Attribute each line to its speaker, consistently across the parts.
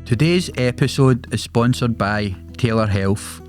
Speaker 1: Today's episode is sponsored by Taylor Health.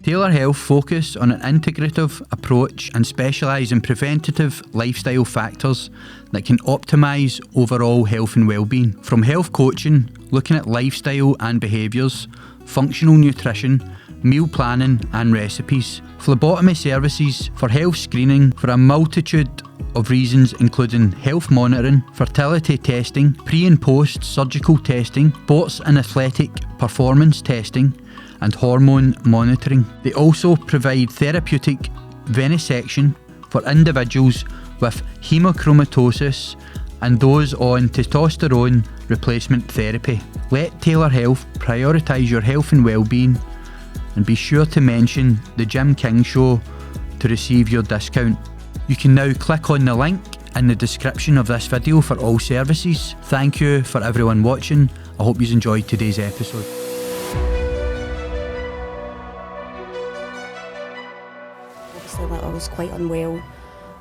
Speaker 1: Taylor Health focus on an integrative approach and specialise in preventative lifestyle factors that can optimise overall health and well-being. From health coaching, looking at lifestyle and behaviours, functional nutrition, meal planning and recipes, phlebotomy services for health screening for a multitude of reasons including health monitoring, fertility testing, pre and post surgical testing, sports and athletic performance testing and hormone monitoring. They also provide therapeutic venesection for individuals with hemochromatosis and those on testosterone replacement therapy. Let Taylor Health prioritise your health and well-being, and be sure to mention the Jim King Show to receive your discount. You can now click on the link in the description of this video for all services. Thank you for everyone watching. I hope you enjoyed today's episode.
Speaker 2: I was quite unwell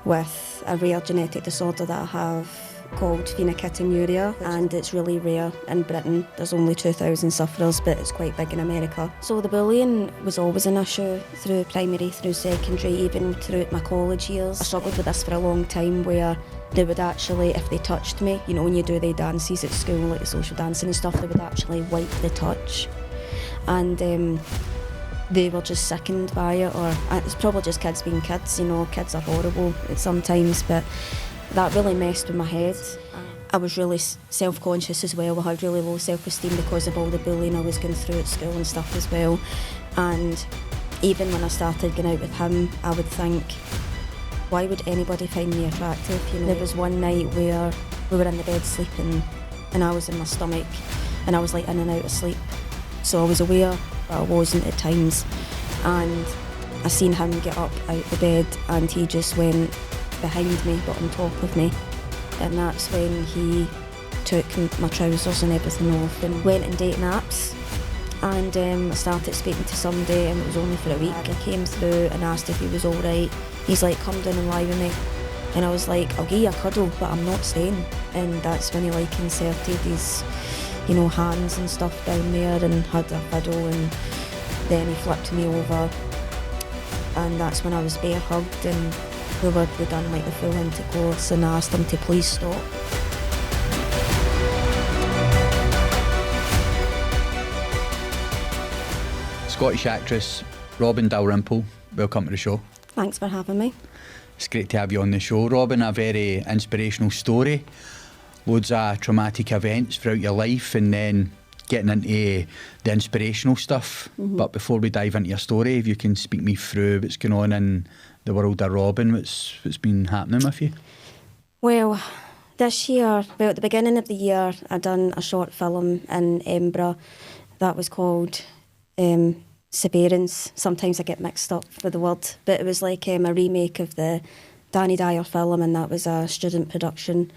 Speaker 2: with a rare genetic disorder that I have called phenylketonuria, and it's really rare in Britain. There's only 2,000 sufferers, but it's quite big in America. So the bullying was always an issue through primary, through secondary, even throughout my college years. I struggled with this for a long time, where they would actually, if they touched me, you know, when you do the dances at school, like the social dancing and stuff, they would actually wipe the touch. And they were just sickened by it, or it's probably just kids being kids, you know, kids are horrible sometimes, but that really messed with my head. I was really self-conscious as well. I had really low self-esteem because of all the bullying I was going through at school and stuff as well. And even when I started going out with him, I would think, why would anybody find me attractive? You know, there was one night where we were in the bed sleeping and I was in my stomach and I was like in and out of sleep. So I was aware, but I wasn't at times. And I seen him get up out the bed and he just went behind me but on top of me, and that's when he took my trousers and everything off and went and dating apps. And I started speaking to somebody, and it was only for a week. I came through and asked if he was alright. He's like, come down and lie with me. And I was like, I'll give you a cuddle, but I'm not staying. And that's when he like inserted his, you know, hands and stuff down there and had a fiddle, and then he flipped me over, and that's when I was bear hugged, and we done like the full intercourse, and I asked him to please stop.
Speaker 1: Scottish actress Robyn Dalrymple, welcome to the show.
Speaker 2: Thanks for having me.
Speaker 1: It's great to have you on the show, Robyn. A very inspirational story. Loads of traumatic events throughout your life, and then getting into the inspirational stuff. Mm-hmm. But before we dive into your story, if you can speak me through what's going on in the world of Robyn, what's been happening with you?
Speaker 2: Well, this year, at the beginning of the year, I done a short film in Edinburgh that was called Severance. Sometimes I get mixed up with the word, but it was like a remake of the Danny Dyer film, and that was a student production,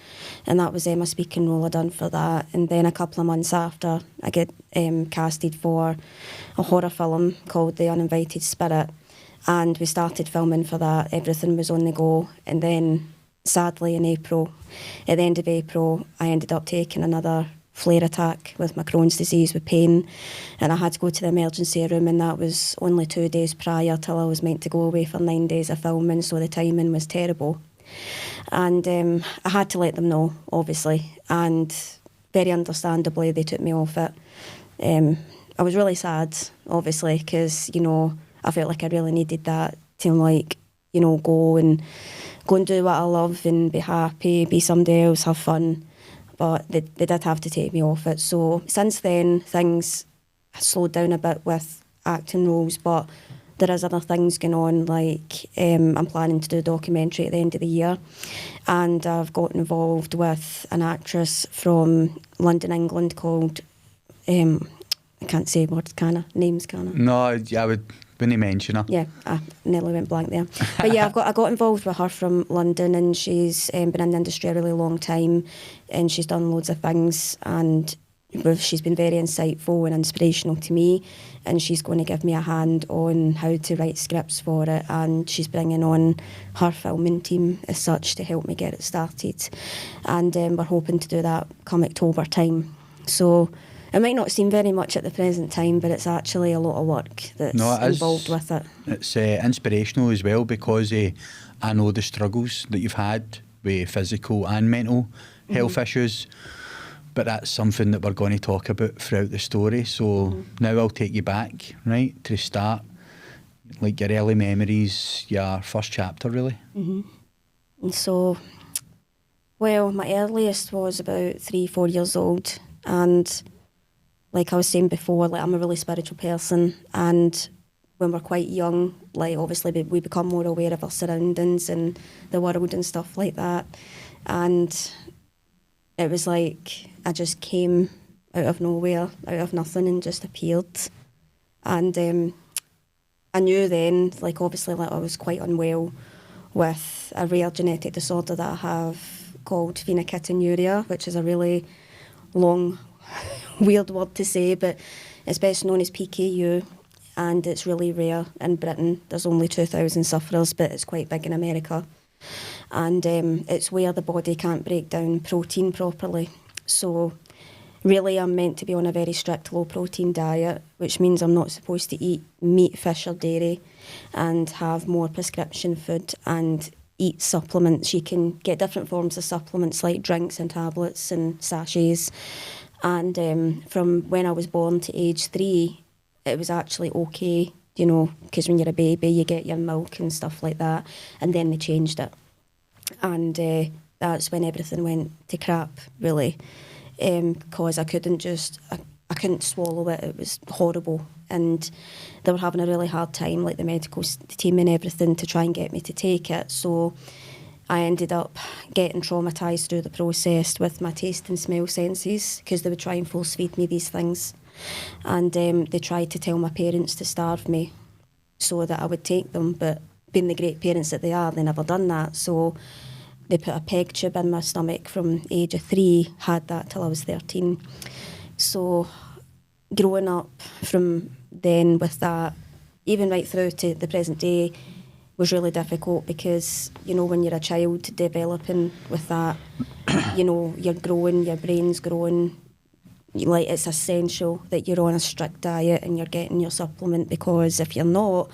Speaker 2: and that was a speaking role I done for that. And then a couple of months after, I get casted for a horror film called The Uninvited Spirit, and we started filming for that. Everything was on the go, and then sadly in April, at the end of April, I ended up taking another flare attack with my Crohn's disease with pain, and I had to go to the emergency room, and that was only 2 days prior till I was meant to go away for 9 days of filming, so the timing was terrible. And I had to let them know, obviously, and very understandably they took me off it. I was really sad, obviously, because, you know, I felt like I really needed that to, like, you know, go and do what I love and be happy, be somebody else, have fun. But they did have to take me off it. So since then, things slowed down a bit with acting roles, but there is other things going on, like I'm planning to do a documentary at the end of the year, and I've got involved with an actress from London, England called, I can't say words, names, can I?
Speaker 1: No, I would, when you mention her.
Speaker 2: Yeah, I nearly went blank there. But yeah, I got involved with her from London, and she's been in the industry a really long time, and she's done loads of things, and she's been very insightful and inspirational to me, and she's going to give me a hand on how to write scripts for it, and she's bringing on her filming team as such to help me get it started, and we're hoping to do that come October time. So It might not seem very much at the present time, but it's actually a lot of work that's involved with it.
Speaker 1: It's inspirational as well, because I know the struggles that you've had with physical and mental health issues, but that's something that we're going to talk about throughout the story. So now I'll take you back, right, to the start, like your early memories, your first chapter, really.
Speaker 2: And so, well, my earliest was about 3-4 years old, and like I was saying before, like I'm a really spiritual person, and when we're quite young, like obviously we become more aware of our surroundings and the world and stuff like that. And it was like I just came out of nowhere, out of nothing, and just appeared. And I knew then, like obviously, like I was quite unwell with a rare genetic disorder that I have called phenylketonuria, which is a really long, weird word to say, but it's best known as PKU, and it's really rare in Britain. There's only 2,000 sufferers, but it's quite big in America. And it's where the body can't break down protein properly. So really I'm meant to be on a very strict low protein diet, which means I'm not supposed to eat meat, fish or dairy, and have more prescription food and eat supplements. You can get different forms of supplements like drinks and tablets and sachets. And from when I was born to age 3, it was actually okay, you know, because when you're a baby you get your milk and stuff like that, and then they changed it. And that's when everything went to crap, really, because I couldn't swallow it. It was horrible, and they were having a really hard time, like the medical team and everything, to try and get me to take it. So I ended up getting traumatised through the process with my taste and smell senses, because they would try and force feed me these things. And they tried to tell my parents to starve me so that I would take them, but being the great parents that they are, they never done that. So they put a peg tube in my stomach from age of 3, had that till I was 13. So growing up from then with that, even right through to the present day, was really difficult, because, you know, when you're a child developing with that, you know, you're growing, your brain's growing, like it's essential that you're on a strict diet and you're getting your supplement, because if you're not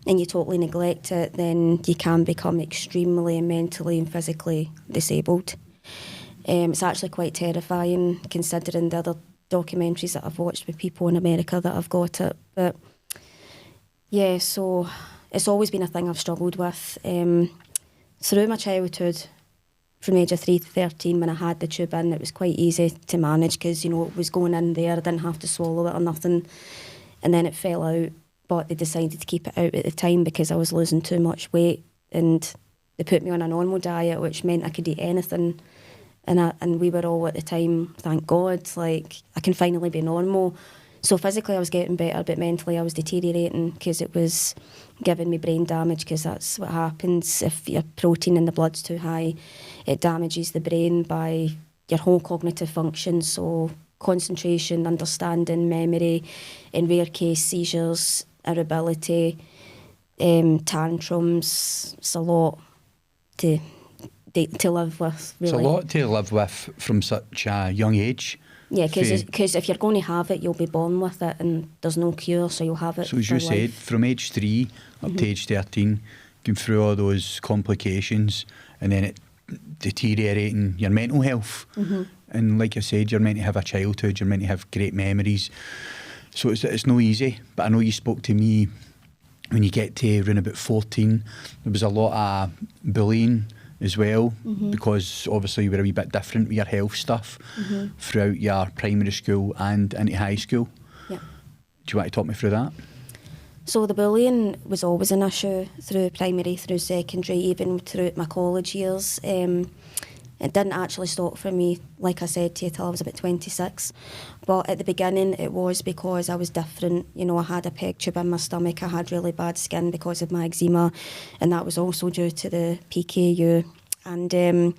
Speaker 2: and you totally neglect it, then you can become extremely mentally and physically disabled. It's actually quite terrifying, considering the other documentaries that I've watched with people in America that have got it. But yeah, so it's always been a thing I've struggled with. Through my childhood, from the age of 3 to 13, when I had the tube in, it was quite easy to manage, because, you know, it was going in there, I didn't have to swallow it or nothing. And then it fell out, but they decided to keep it out at the time because I was losing too much weight, and they put me on a normal diet, which meant I could eat anything. And we were all at the time, thank God, like, I can finally be normal. So physically I was getting better, but mentally I was deteriorating, because it was giving me brain damage, because that's what happens if your protein in the blood's too high. It damages the brain by your whole cognitive function, so concentration, understanding, memory, in rare case seizures, irritability, tantrums. It's a lot to live with, really.
Speaker 1: It's a lot to live with from such a young age.
Speaker 2: Yeah, because if you're going to have it, you'll be born with it, and there's no cure, so you'll have it.
Speaker 1: So as you said, from age 3 up to age 13, going through all those complications, and then it deteriorating your mental health. And like I said, you're meant to have a childhood, you're meant to have great memories. So it's no easy. But I know you spoke to me when you get to around about 14, there was a lot of bullying as well, because obviously you were a wee bit different with your health stuff throughout your primary school and into high school.
Speaker 2: Yeah.
Speaker 1: Do you want to talk me through that?
Speaker 2: So the bullying was always an issue through primary, through secondary, even throughout my college years. It didn't actually stop for me, like I said to you, till I was about 26. But at the beginning, it was because I was different. You know, I had a peg tube in my stomach, I had really bad skin because of my eczema, and that was also due to the PKU. And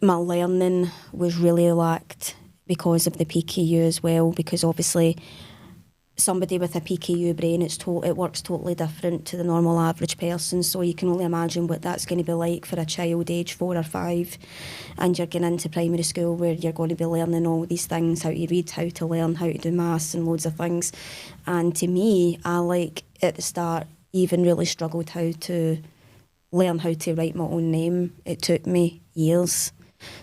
Speaker 2: my learning was really lacked because of the PKU as well, because obviously somebody with a PKU brain, it works totally different to the normal average person. So you can only imagine what that's going to be like for a child age 4 or 5, and you're going into primary school where you're going to be learning all these things, how to read, how to learn, how to do maths and loads of things. And to me, I at the start even really struggled how to learn how to write my own name. It took me years.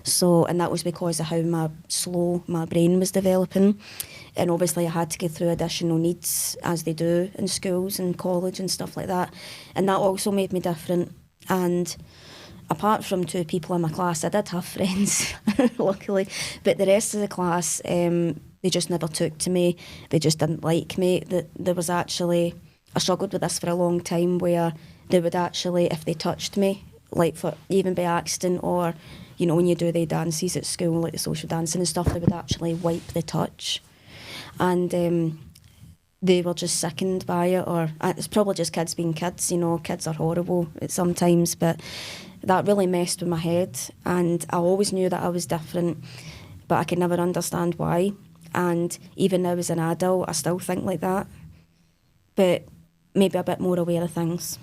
Speaker 2: So, and that was because of how slow my brain was developing. And obviously I had to go through additional needs, as they do in schools and college and stuff like that. And that also made me different. And apart from 2 people in my class, I did have friends, luckily. But the rest of the class, they just never took to me. They just didn't like me. There was actually, I struggled with this for a long time, where they would actually, if they touched me, like for even by accident, or, you know, when you do the dances at school, like the social dancing and stuff, they would actually wipe the touch. And they were just sickened by it, or it's probably just kids being kids, you know, kids are horrible at sometimes, but that really messed with my head. And I always knew that I was different, but I could never understand why. And even now as an adult, I still think like that, but maybe a bit more aware of things.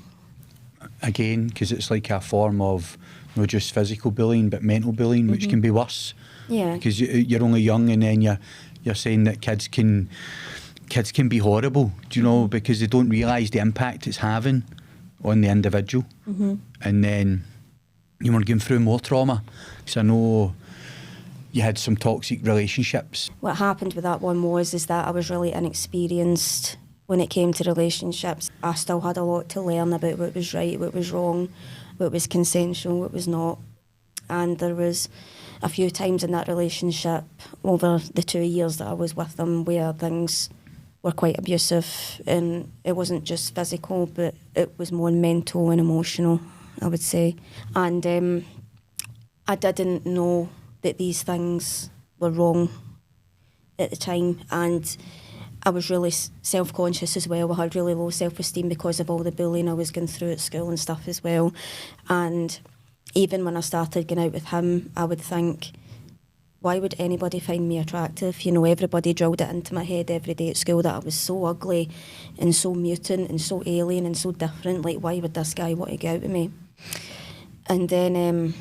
Speaker 1: Again, because it's like a form of not just physical bullying but mental bullying, which can be worse.
Speaker 2: Yeah.
Speaker 1: Because you're only young, and then you're saying that kids can be horrible, do you know, because they don't realise the impact it's having on the individual. And then you want to go through more trauma, because I know you had some toxic relationships.
Speaker 2: What happened with that one is that I was really inexperienced when it came to relationships. I still had a lot to learn about what was right, what was wrong, what was consensual, what was not. And there was a few times in that relationship over the 2 years that I was with them where things were quite abusive, and it wasn't just physical, but it was more mental and emotional, I would say. And I didn't know that these things were wrong at the time, and I was really self-conscious as well. I had really low self-esteem because of all the bullying I was going through at school and stuff as well. And even when I started going out with him, I would think, why would anybody find me attractive? You know, everybody drilled it into my head every day at school that I was so ugly and so mutant and so alien and so different. Like, why would this guy want to go out with me? And then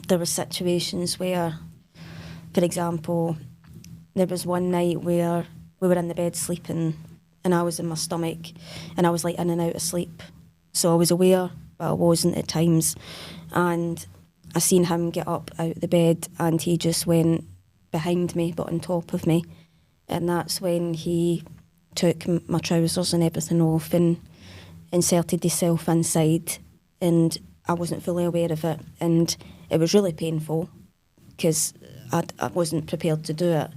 Speaker 2: there were situations where, for example, there was one night where we were in the bed sleeping and I was in my stomach and I was like in and out of sleep. So I was aware, but I wasn't at times. And I seen him get up out of the bed and he just went behind me but on top of me. And that's when he took my trousers and everything off and inserted himself inside, and I wasn't fully aware of it. And it was really painful because I wasn't prepared to do it.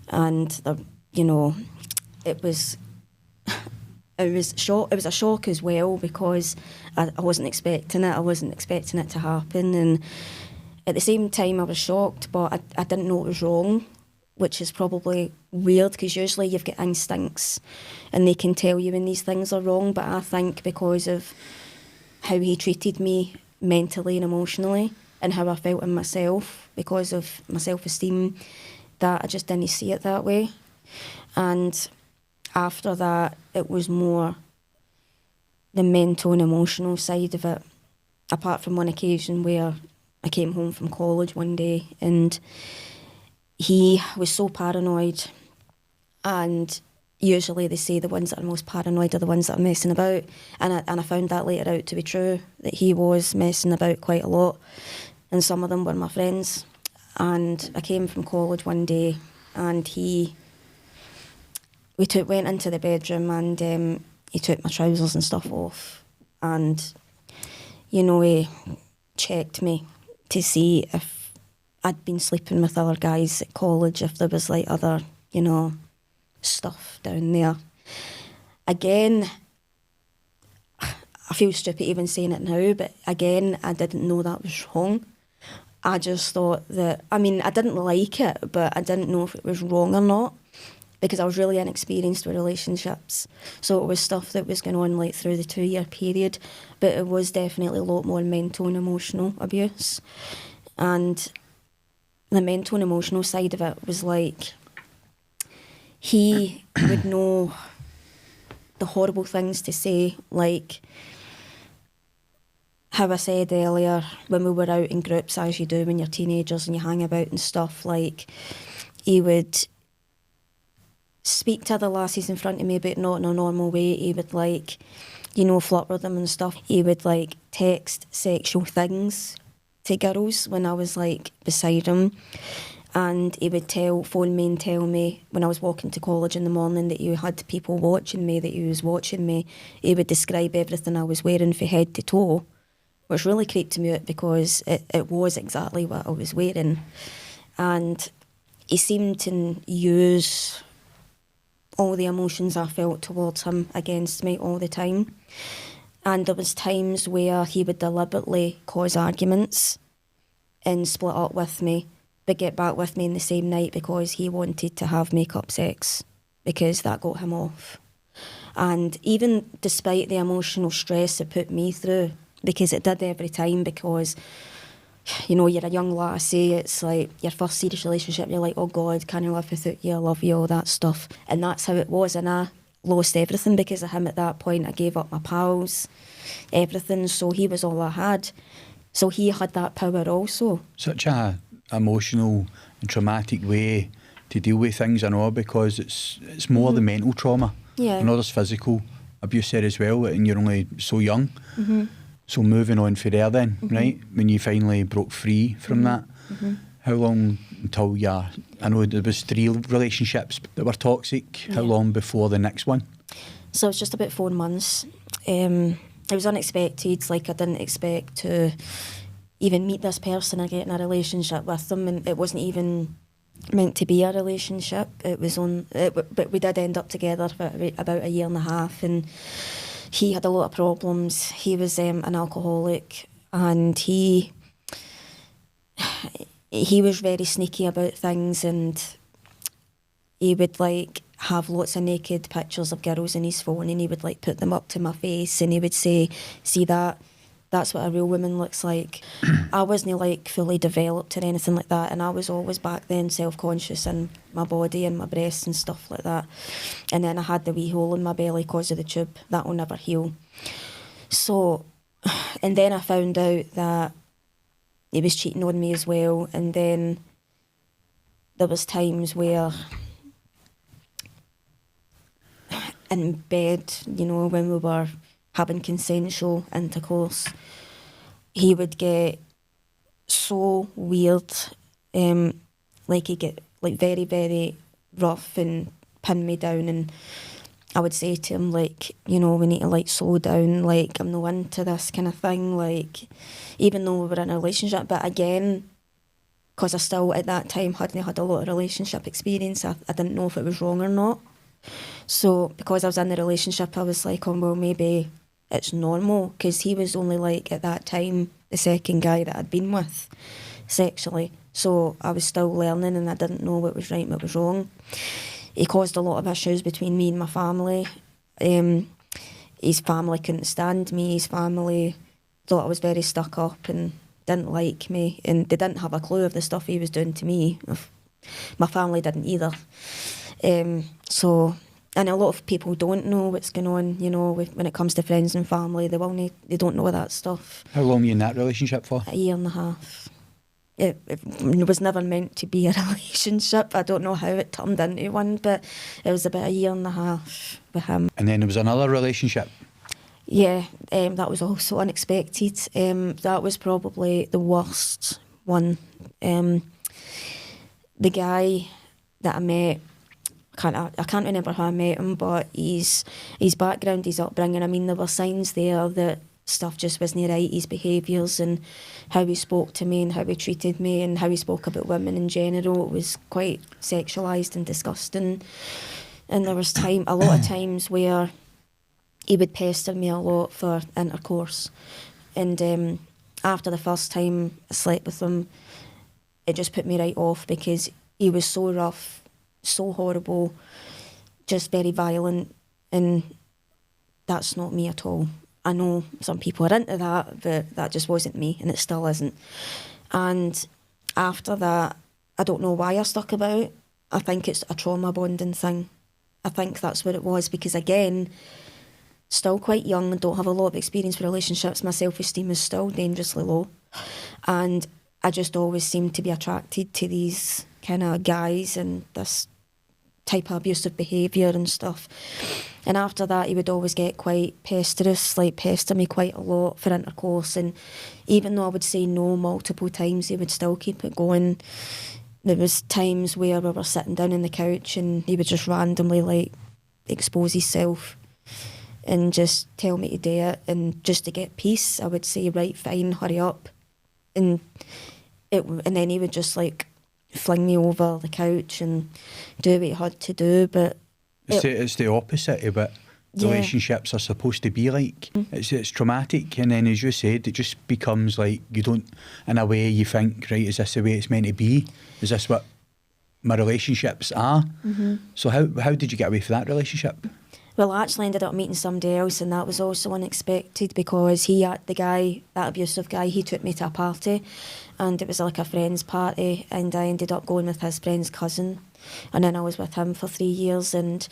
Speaker 2: And you know, it was a shock as well, because I wasn't expecting it. I wasn't expecting it to happen, and at the same time I was shocked, but I didn't know it was wrong, which is probably weird because usually you've got instincts and they can tell you when these things are wrong. But I think because of how he treated me mentally and emotionally and how I felt in myself because of my self-esteem, that I just didn't see it that way. And after that, it was more the mental and emotional side of it, apart from one occasion where I came home from college one day and he was so paranoid, and usually they say the ones that are most paranoid are the ones that are messing about, and I found that later out to be true, that he was messing about quite a lot, and some of them were my friends. And I came from college one day and went into the bedroom and he took my trousers and stuff off, and you know, he checked me to see if I'd been sleeping with other guys at college, if there was like other, you know, stuff down there. Again, I feel stupid even saying it now, but again, I didn't know that was wrong. I just thought that, I mean, I didn't like it, but I didn't know if it was wrong or not, because I was really inexperienced with relationships. So it was stuff that was going on like through the 2-year period, but it was definitely a lot more mental and emotional abuse. And the mental and emotional side of it was like, he would know the horrible things to say, like how I said earlier, when we were out in groups, as you do when you're teenagers and you hang about and stuff, like, he would speak to other lassies in front of me, but not in a normal way. He would, like, you know, flirt with them and stuff. He would, like, text sexual things to girls when I was, like, beside him. And he would phone me and tell me when I was walking to college in the morning that he had people watching me, that he was watching me. He would describe everything I was wearing from head to toe, which really creeped me out because it was exactly what I was wearing. And he seemed to use all the emotions I felt towards him against me all the time. And there was times where he would deliberately cause arguments and split up with me, but get back with me in the same night because he wanted to have make-up sex, because that got him off. And even despite the emotional stress it put me through, because it did every time, because, you know, you're a young lassie, it's like your first serious relationship, you're like, oh God, can I live without you, I love you, all that stuff. And that's how it was, and I lost everything because of him at that point. I gave up my pals, everything, so he was all I had. So he had that power also.
Speaker 1: Such a emotional and traumatic way to deal with things, I know, because it's more the mental trauma.
Speaker 2: Yeah.
Speaker 1: I know there's physical abuse there as well, and you're only so young.
Speaker 2: Mm-hmm.
Speaker 1: So moving on for there then, right, when you finally broke free from that, how long until I know there was 3 relationships that were toxic, how long before the next one?
Speaker 2: So it's just about 4 months. It was unexpected, like I didn't expect to even meet this person or get in a relationship with them, and it wasn't even meant to be a relationship. It was but we did end up together for about 1.5 years, and he had a lot of problems. He was an alcoholic, and he was very sneaky about things, and he would like have lots of naked pictures of girls in his phone, and he would like put them up to my face, and he would say, see that? That's what a real woman looks like. I wasn't like fully developed or anything like that, and I was always back then self-conscious in my body and my breasts and stuff like that. And then I had the wee hole in my belly because of the tube. That will never heal. So, and then I found out that he was cheating on me as well, and then there was times where in bed, you know, when we were having consensual intercourse, he would get so weird, like he'd get like very, very rough and pin me down, and I would say to him, like, you know, we need to like slow down, like I'm not into this kind of thing, like even though we were in a relationship. But again, because I still at that time hadn't had a lot of relationship experience, I didn't know if it was wrong or not. So because I was in the relationship, I was like, oh well, maybe it's normal, because he was only like at that time the second guy that I'd been with sexually. So I was still learning, and I didn't know what was right and what was wrong. He caused a lot of issues between me and my family. His family couldn't stand me. His family thought I was very stuck up and didn't like me, and they didn't have a clue of the stuff he was doing to me. My family didn't either. And a lot of people don't know what's going on, you know, when it comes to friends and family. They don't know that stuff.
Speaker 1: How long were you in that relationship for?
Speaker 2: 1.5 years. It was never meant to be a relationship. I don't know how it turned into one, but it was about 1.5 years with him.
Speaker 1: And then there was another relationship?
Speaker 2: Yeah, that was also unexpected. That was probably the worst one. The guy that I met, I can't remember how I met him, but his background, his upbringing, I mean, there were signs there that stuff just wasn't right. His behaviours and how he spoke to me and how he treated me and how he spoke about women in general, it was quite sexualised and disgusting. And there was a lot of times where he would pester me a lot for intercourse. And after the first time I slept with him, it just put me right off, because he was so rough, so horrible, just very violent, and that's not me at all. I know some people are into that, but that just wasn't me, and it still isn't. And after that, I don't know why I stuck about. I think it's a trauma bonding thing. I think that's what it was, because again, still quite young and don't have a lot of experience with relationships. My self-esteem is still dangerously low. And I just always seemed to be attracted to these kind of guys and this type of abusive behaviour and stuff. And after that, he would always get quite pester me quite a lot for intercourse. And even though I would say no multiple times, he would still keep it going. There was times where we were sitting down on the couch and he would just randomly like expose himself and just tell me to do it. And just to get peace, I would say, right, fine, hurry up. And then he would just like fling me over the couch and do what he had to do. But
Speaker 1: it's the opposite of what relationships are supposed to be like. It's traumatic, and then, as you said, it just becomes like you don't, in a way, you think, right, is this the way it's meant to be? Is this what my relationships are? So how did you get away from that relationship?
Speaker 2: Well, I actually ended up meeting somebody else, and that was also unexpected, because that abusive guy, he took me to a party, and it was like a friend's party, and I ended up going with his friend's cousin, and then I was with him for 3 years, and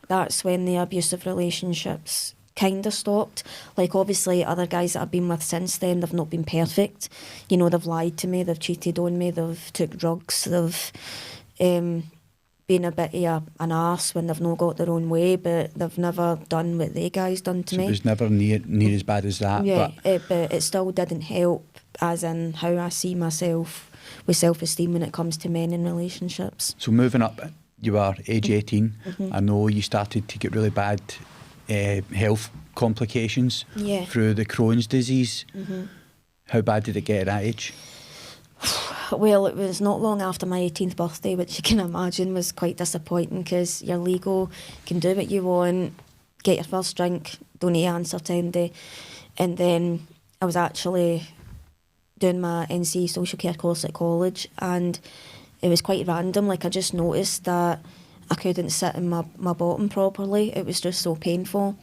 Speaker 2: that's when the abusive relationships kind of stopped. Like, obviously, other guys that I've been with since then, they've not been perfect. You know, they've lied to me, they've cheated on me, they've took drugs, they've been a bit of an arse when they've not got their own way, but they've never done what they guys done to me.
Speaker 1: It was never near as bad as that.
Speaker 2: Yeah, but it still didn't help, as in how I see myself with self-esteem when it comes to men in relationships.
Speaker 1: So moving up, you were age 18. I know you started to get really bad health complications through the Crohn's disease. How bad did it get at that age?
Speaker 2: Well, it was not long after my 18th birthday, which you can imagine was quite disappointing, because you're legal, can do what you want, get your first drink, don't need to answer to anybody. And then I was actually doing my NC social care course at college, and it was quite random. Like, I just noticed that I couldn't sit in my bottom properly. It was just so painful.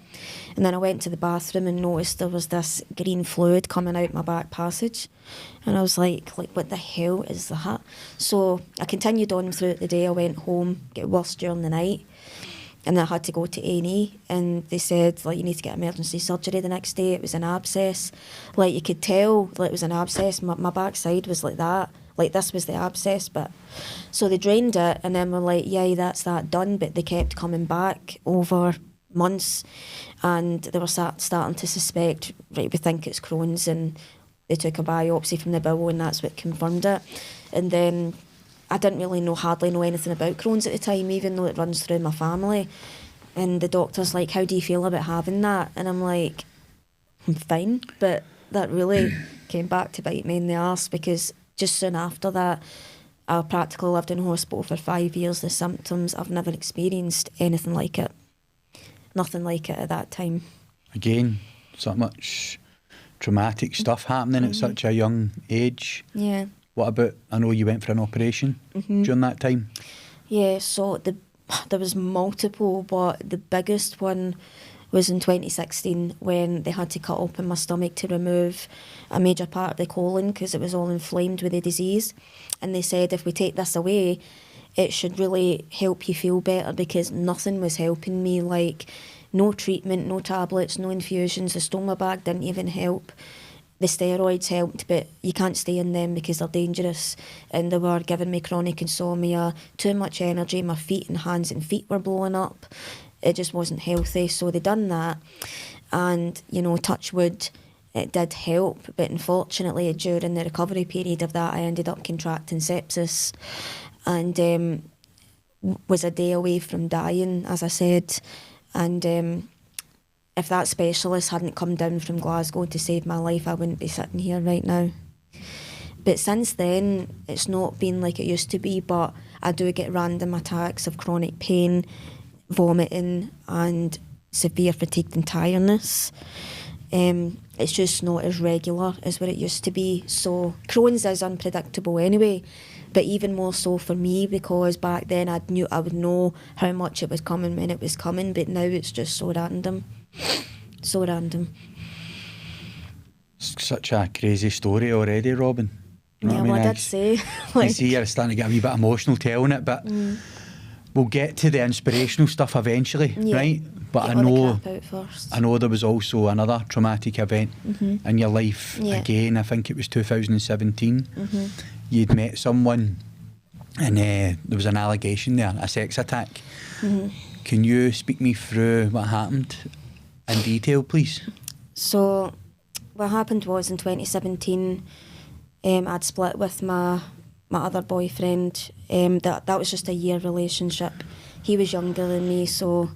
Speaker 2: And then I went to the bathroom and noticed there was this green fluid coming out my back passage. And I was like, what the hell is that? So I continued on throughout the day. I went home, get worse during the night. And I had to go to A&E, and they said, like, you need to get emergency surgery the next day. It was an abscess. Like, you could tell, like, it was an abscess. My backside was like that. Like, this was the abscess bit. So they drained it, and then we're like, yeah, that's that done. But they kept coming back over months, and they were starting to suspect, right, we think it's Crohn's, and they took a biopsy from the bowel, and that's what confirmed it. And then I didn't really hardly know anything about Crohn's at the time, even though it runs through my family. And the doctor's like, how do you feel about having that? And I'm like, I'm fine. But that really came back to bite me in the arse, because just soon after that, I practically lived in hospital for 5 years. The symptoms, I've never experienced anything like it. Nothing like it at that time. Again,
Speaker 1: so much traumatic stuff happening at such a young age.
Speaker 2: Yeah.
Speaker 1: What about, I know you went for an operation during that time?
Speaker 2: Yeah, so there was multiple, but the biggest one was in 2016, when they had to cut open my stomach to remove a major part of the colon, because it was all inflamed with the disease. And they said, if we take this away, it should really help you feel better, because nothing was helping me. Like, no treatment, no tablets, no infusions. The stoma bag didn't even help. The steroids helped, but you can't stay in them because they're dangerous. And they were giving me chronic insomnia, too much energy. My feet and hands and feet were blowing up. It just wasn't healthy. So they done that. And, you know, touch wood, it did help. But unfortunately, during the recovery period of that, I ended up contracting sepsis, and was a day away from dying, as I said. And if that specialist hadn't come down from Glasgow to save my life, I wouldn't be sitting here right now. But since then, it's not been like it used to be, but I do get random attacks of chronic pain, vomiting, and severe fatigue and tiredness. It's just not as regular as what it used to be. So Crohn's is unpredictable anyway, but even more so for me, because back then I would know how much it was coming when it was coming, but now it's just so random. So random.
Speaker 1: It's such a crazy story already, Robyn.
Speaker 2: You know, yeah, well, I did say.
Speaker 1: You see, you're starting to get a wee bit emotional telling it, but We'll get to the inspirational stuff eventually, right? But
Speaker 2: Get all the crap out first.
Speaker 1: I know there was also another traumatic event in your life.
Speaker 2: Yeah.
Speaker 1: Again, I think it was 2017.
Speaker 2: Mhm.
Speaker 1: You'd met someone and there was an allegation there, a sex attack.
Speaker 2: Mhm.
Speaker 1: Can you speak me through what happened in detail, please?
Speaker 2: So what happened was in 2017, I'd split with my other boyfriend. That was just a year relationship. He was younger than me, so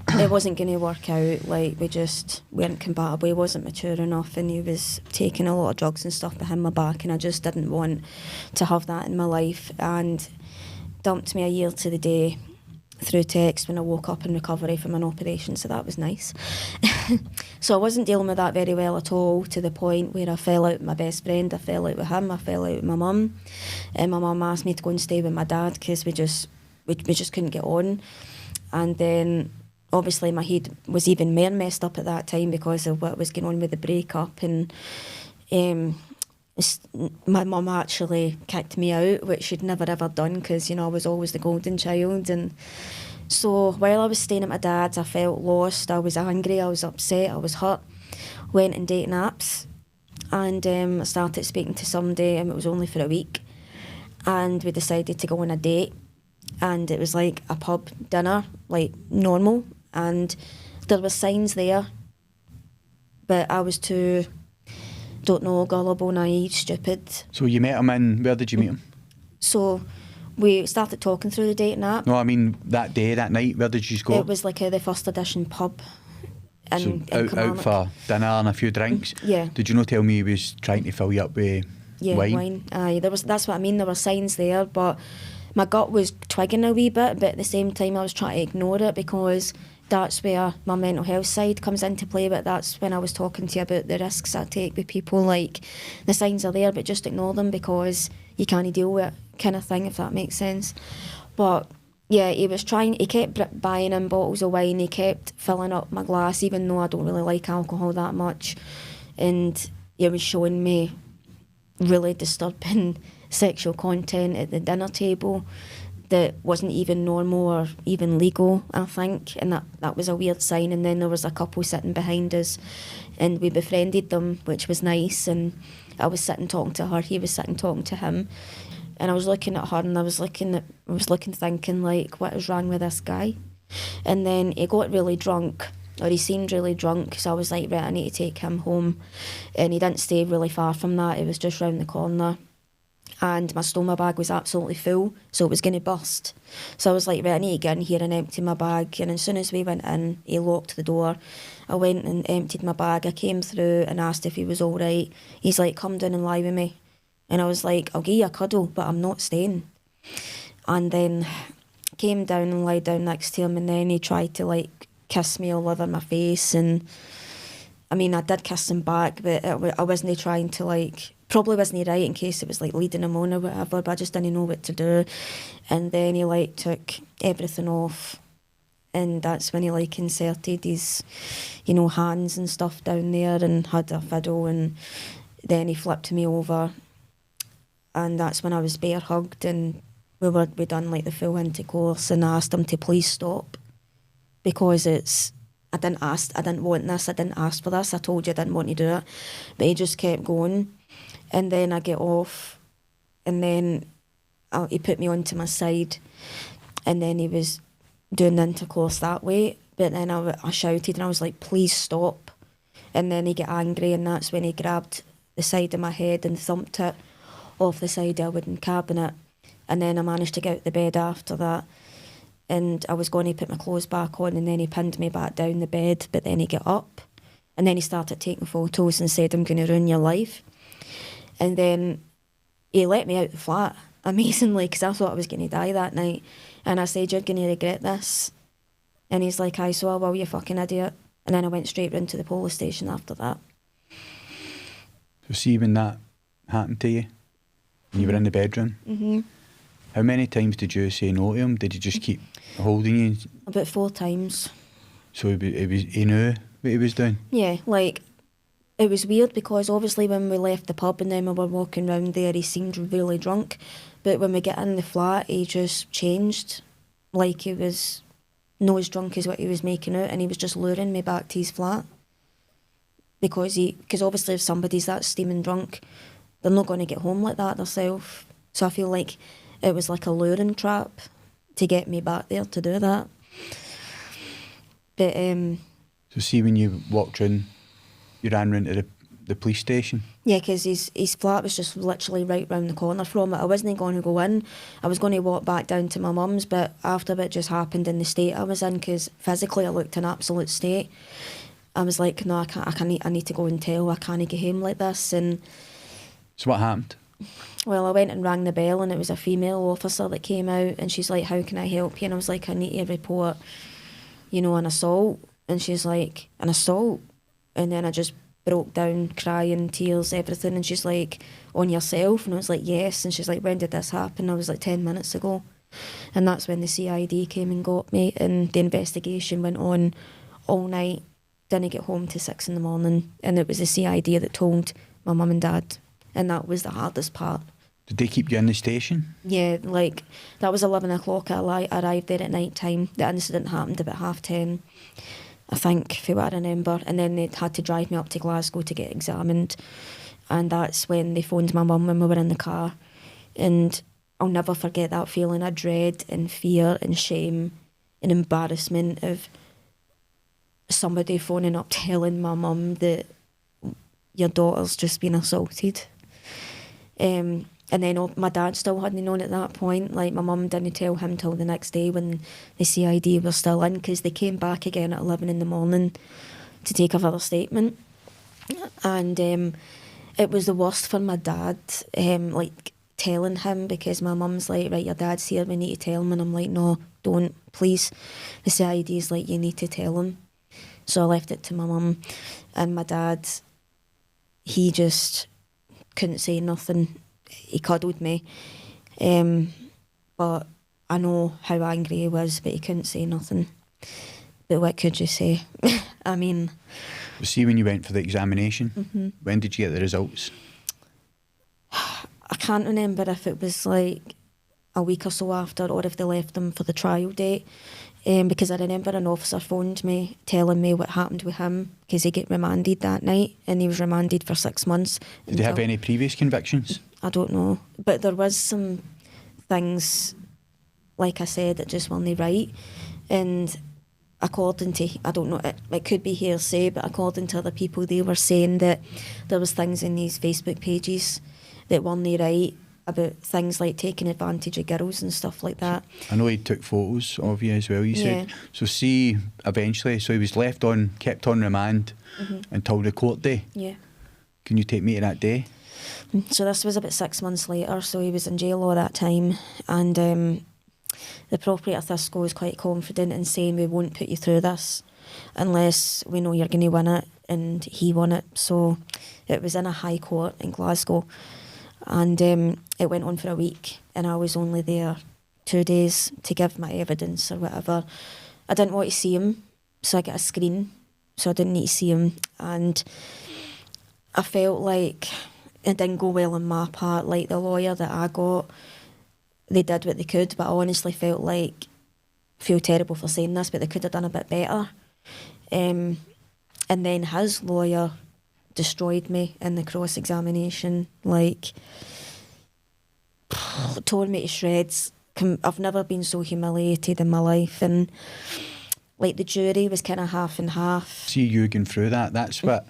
Speaker 2: it wasn't going to work out. Like, we just weren't compatible. He wasn't mature enough, and he was taking a lot of drugs and stuff behind my back, and I just didn't want to have that in my life. And dumped me a year to the day through text when I woke up in recovery from an operation, so that was nice. So I wasn't dealing with that very well at all, to the point where I fell out with my best friend, I fell out with him, I fell out with my mum, and my mum asked me to go and stay with my dad because we just couldn't get on. And then obviously my head was even more messed up at that time because of what was going on with the breakup, and my mum actually kicked me out, which she'd never ever done because, you know, I was always the golden child. And so while I was staying at my dad's, I felt lost, I was angry, I was upset, I was hurt. Went and dating apps, and I started speaking to somebody, and it was only for a week, and we decided to go on a date, and it was like a pub dinner, like normal, and there were signs there, but I was too, don't know, gullible, naive, stupid.
Speaker 1: So you met him in, where did you meet him?
Speaker 2: So we started talking through the dating app.
Speaker 1: No, I mean that day, that night, where did you go?
Speaker 2: It was like the first edition pub in
Speaker 1: out
Speaker 2: Kilmarnock.
Speaker 1: for dinner and a few drinks?
Speaker 2: Yeah.
Speaker 1: Did you not tell me he was trying to fill you up with wine?
Speaker 2: Aye, that's what I mean, there were signs there, but my gut was twigging a wee bit, but at the same time I was trying to ignore it because that's where my mental health side comes into play. But that's when I was talking to you about the risks I take with people. Like, the signs are there, but just ignore them because you can't deal with it, kind of thing, if that makes sense. But yeah, he kept buying in bottles of wine, he kept filling up my glass, even though I don't really like alcohol that much. And he was showing me really disturbing sexual content at the dinner table that wasn't even normal or even legal, I think, and that was a weird sign. And then there was a couple sitting behind us, and we befriended them, which was nice. And I was sitting talking to her, he was sitting talking to him, and I was looking at her, and I was looking thinking, like, what is wrong with this guy? And then he got really drunk, or he seemed really drunk, so I was like, right, I need to take him home. And he didn't stay really far from that, it was just round the corner. And my stoma bag was absolutely full, so it was going to burst. So I was like, right, I need to get in here and empty my bag. And as soon as we went in, he locked the door. I went and emptied my bag. I came through and asked if he was all right. He's like, come down and lie with me. And I was like, I'll give you a cuddle, but I'm not staying. And then came down and lied down next to him, and then he tried to, like, kiss me all over my face. And I mean, I did kiss him back, but I wasn't trying to, like, probably wasn't right in case it was, like, leading him on or whatever, but I just didn't know what to do. And then he, like, took everything off, and that's when he, like, inserted his, you know, hands and stuff down there and had a fiddle, and then he flipped me over, and that's when I was bear hugged, and we done, like, the full intercourse, and I asked him to please stop, because I didn't want this, I didn't ask for this, I told you I didn't want to do it, but he just kept going. And then I get off, and then he put me onto my side, and then he was doing the intercourse that way, but then I shouted and I was like, please stop. And then he got angry, and that's when he grabbed the side of my head and thumped it off the side of a wooden cabinet. And then I managed to get out the bed after that, and I was going to put my clothes back on, and then he pinned me back down the bed, but then he got up, and then he started taking photos and said, I'm going to ruin your life. And then he let me out the flat, amazingly, because I thought I was going to die that night. And I said, you're going to regret this. And he's like, aye, so I will, you fucking idiot. And then I went straight round to the police station after that.
Speaker 1: So see, when that happened to you, and you were in the bedroom, how many times did you say no to him? Did he just keep holding you?
Speaker 2: About 4 times.
Speaker 1: So he knew what he was doing? Yeah,
Speaker 2: like, it was weird because obviously when we left the pub and then we were walking round there, he seemed really drunk. But when we get in the flat, he just changed. like he was not as drunk as what he was making out, and he was just luring me back to his flat. Because obviously if somebody's that steaming drunk, they're not going to get home like that themselves. So I feel like it was like a luring trap to get me back there to do that. But
Speaker 1: so see, when you walked in, you ran round to the police station?
Speaker 2: Yeah, because his flat was just literally right round the corner from it. I wasn't going to go in. I was going to walk back down to my mum's, but after it just happened in the state I was in, because physically I looked in absolute state, I was like, no, I need to go and tell. I can't get home like this. And
Speaker 1: so what happened?
Speaker 2: Well, I went and rang the bell, and it was a female officer that came out, and she's like, how can I help you? And I was like, I need to report, an assault. And she's like, an assault? And then I just broke down, crying, tears, everything. And she's like, on yourself? And I was like, yes. And she's like, when did this happen? I was like, 10 minutes ago. And that's when the CID came and got me, and the investigation went on all night. Didn't get home till 6 a.m, and it was the CID that told my mum and dad, and that was the hardest part.
Speaker 1: Did they keep you in the station?
Speaker 2: Yeah, like that was 11 o'clock. I arrived there at night time. The incident happened about 10:30, I think, for what I remember, and then they had to drive me up to Glasgow to get examined, and that's when they phoned my mum when we were in the car. And I'll never forget that feeling of dread and fear and shame and embarrassment of somebody phoning up telling my mum that your daughter's just been assaulted. And then my dad still hadn't known at that point. Like, my mum didn't tell him till the next day when the CID was still in, because they came back again at 11 a.m. to take a further statement. And it was the worst for my dad, like, telling him, because my mum's like, right, your dad's here, we need to tell him. And I'm like, no, don't, please. The CID's like, you need to tell him. So I left it to my mum, and my dad, he just couldn't say nothing. He cuddled me, but I know how angry he was, but he couldn't say nothing. But what could you say? I mean...
Speaker 1: See, when you went for the examination, when did you get the results?
Speaker 2: I can't remember if it was like a week or so after, or if they left them for the trial date. Because I remember an officer phoned me telling me what happened with him, because he got remanded that night, and he was remanded for 6 months.
Speaker 1: Did he have any previous convictions?
Speaker 2: I don't know, but there was some things, like I said, that just weren't right. And according to, I don't know, it could be hearsay, but according to other people, they were saying that there was things in these Facebook pages that weren't right, about things like taking advantage of girls and stuff like that.
Speaker 1: I know he took photos of you as well, you said. So see, eventually, so he was kept on remand until the court day.
Speaker 2: Yeah.
Speaker 1: Can you take me to that day?
Speaker 2: So this was about 6 months later, so he was in jail all that time, and the procurator Thisco was quite confident in saying, we won't put you through this unless we know you're going to win it, and he won it. So it was in a high court in Glasgow. And it went on for a week, and I was only there 2 days to give my evidence or whatever. I didn't want to see him, so I got a screen, so I didn't need to see him. And I felt like it didn't go well on my part. Like, the lawyer that I got, they did what they could, but I honestly felt like, I feel terrible for saying this, but they could have done a bit better. And then his lawyer destroyed me in the cross-examination, like, tore me to shreds. I've never been so humiliated in my life, and like, the jury was kind of half and half.
Speaker 1: See you going through that, that's what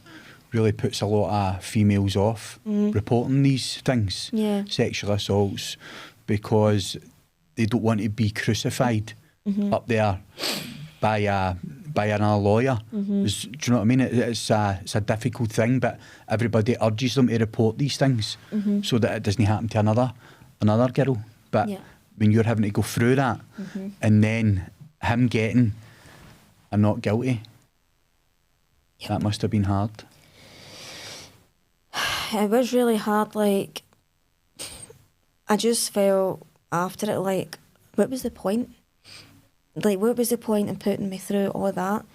Speaker 1: really puts a lot of females off reporting these things, sexual assaults, because they don't want to be crucified up there by another lawyer. Do you know what I mean? It's a difficult thing, but everybody urges them to report these things so that it doesn't happen to another girl. But when you're having to go through that, and then him getting a not guilty, that must have been hard.
Speaker 2: It was really hard. Like, I just felt after it, like, what was the point? Like, what was the point in putting me through all that?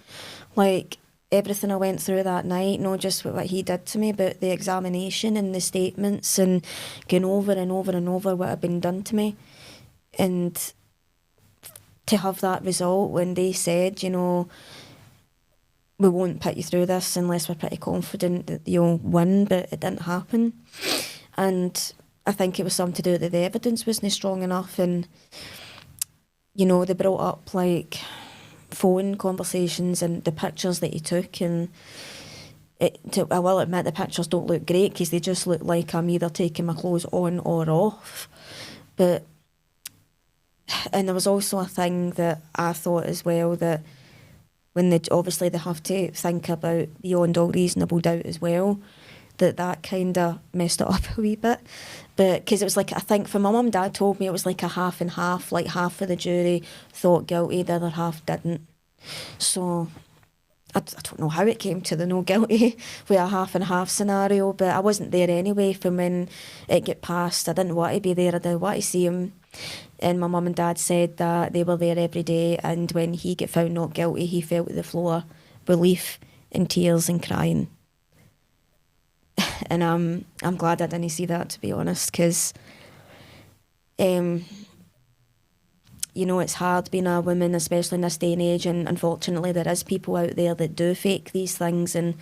Speaker 2: Like, everything I went through that night, not just what he did to me, but the examination and the statements, and going over and over and over what had been done to me. And to have that result when they said, you know, we won't put you through this unless we're pretty confident that you'll win, but it didn't happen. And I think it was something to do that the evidence wasn't strong enough, and, you know, they brought up, like, phone conversations and the pictures that he took, and I will admit the pictures don't look great because they just look like I'm either taking my clothes on or off. And there was also a thing that I thought as well, that when they have to think about beyond all reasonable doubt as well, that kind of messed it up a wee bit. But because it was like, I think for my mum and dad told me it was like a half and half, like half of the jury thought guilty, the other half didn't. So I don't know how it came to the no guilty with a half and half scenario, but I wasn't there anyway from when it got passed. I didn't want to be there, I didn't want to see him. And my mum and dad said that they were there every day, and when he got found not guilty, he fell to the floor, relief and tears and crying. And I'm glad I didn't see that, to be honest, because you know, it's hard being a woman, especially in this day and age, and unfortunately there is people out there that do fake these things and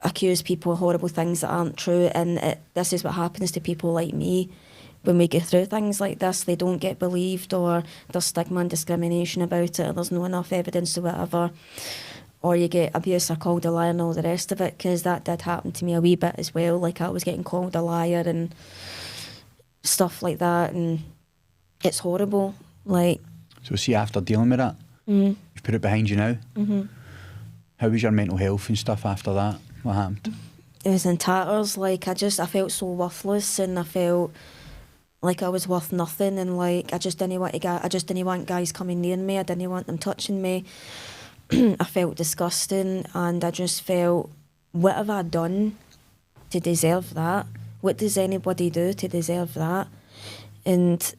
Speaker 2: accuse people of horrible things that aren't true, and this is what happens to people like me. When we go through things like this, they don't get believed, or there's stigma and discrimination about it, or there's not enough evidence or whatever, or you get abuse or called a liar and all the rest of it, because that did happen to me a wee bit as well. Like, I was getting called a liar and stuff like that, and it's horrible. Like,
Speaker 1: so see, after dealing with that, you've put it behind you now. How was your mental health and stuff after that? What happened?
Speaker 2: It was in tatters. Like, I felt so worthless, and I felt like I was worth nothing, and like I just didn't want guys coming near me. I didn't want them touching me. I felt disgusting, and I just felt, what have I done to deserve that? What does anybody do to deserve that? And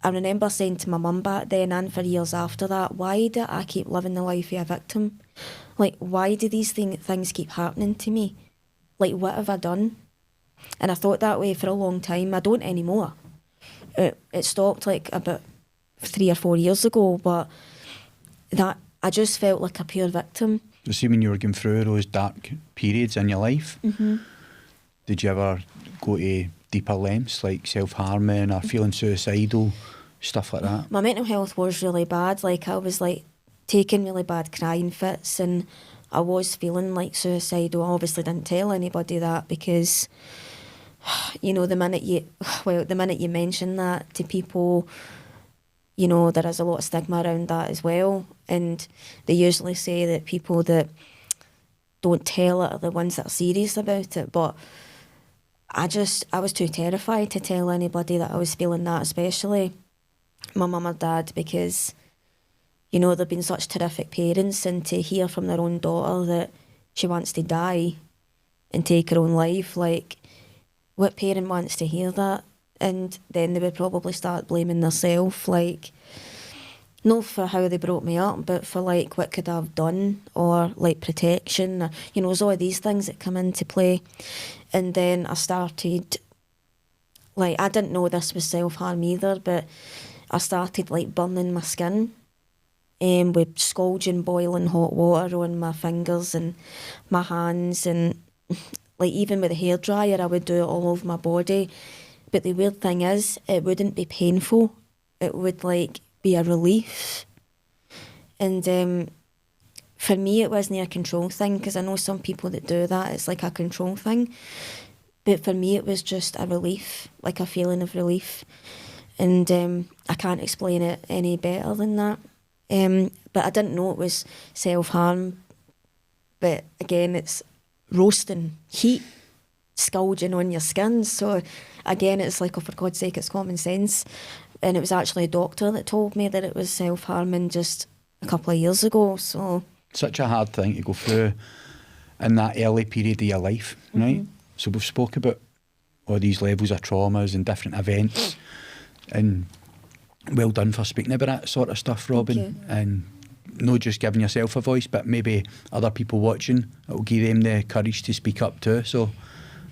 Speaker 2: I remember saying to my mum back then, and for years after that, why do I keep living the life of a victim? Like, why do these things keep happening to me? Like, what have I done? And I thought that way for a long time. I don't anymore. It stopped like about 3 or 4 years ago, but that I just felt like a pure victim.
Speaker 1: So see, when you were going through those dark periods in your life, did you ever go to deeper lengths, like self-harming or feeling suicidal, stuff like that?
Speaker 2: My mental health was really bad. Like, I was like taking really bad crying fits, and I was feeling like suicidal. I obviously didn't tell anybody that, because, you know, the minute you mention that to people, you know, there is a lot of stigma around that as well. And they usually say that people that don't tell it are the ones that are serious about it. But I was too terrified to tell anybody that I was feeling that, especially my mum or dad, because, you know, they've been such terrific parents, and to hear from their own daughter that she wants to die and take her own life, like, what parent wants to hear that? And then they would probably start blaming themselves, like, not for how they brought me up, but for, like, what could I have done, or, like, protection, or, you know, there's all these things that come into play. And then I started, like, I didn't know this was self-harm either, but I started, like, burning my skin with scalding boiling hot water on my fingers and my hands, and, like, even with a hairdryer, I would do it all over my body. But the weird thing is, it wouldn't be painful. It would, like, be a relief. And for me, it wasn't a control thing, because I know some people that do that, it's like a control thing. But for me, it was just a relief, like a feeling of relief. And I can't explain it any better than that. But I didn't know it was self-harm. But again, it's roasting heat, scalding on your skin. So again, it's like, oh, for God's sake, it's common sense. And it was actually a doctor that told me that it was self-harming just a couple of years ago. So
Speaker 1: such a hard thing to go through in that early period of your life, right? So we've spoke about all these levels of traumas and different events, and well done for speaking about that sort of stuff, Robyn, and not just giving yourself a voice, but maybe other people watching, it will give them the courage to speak up too. So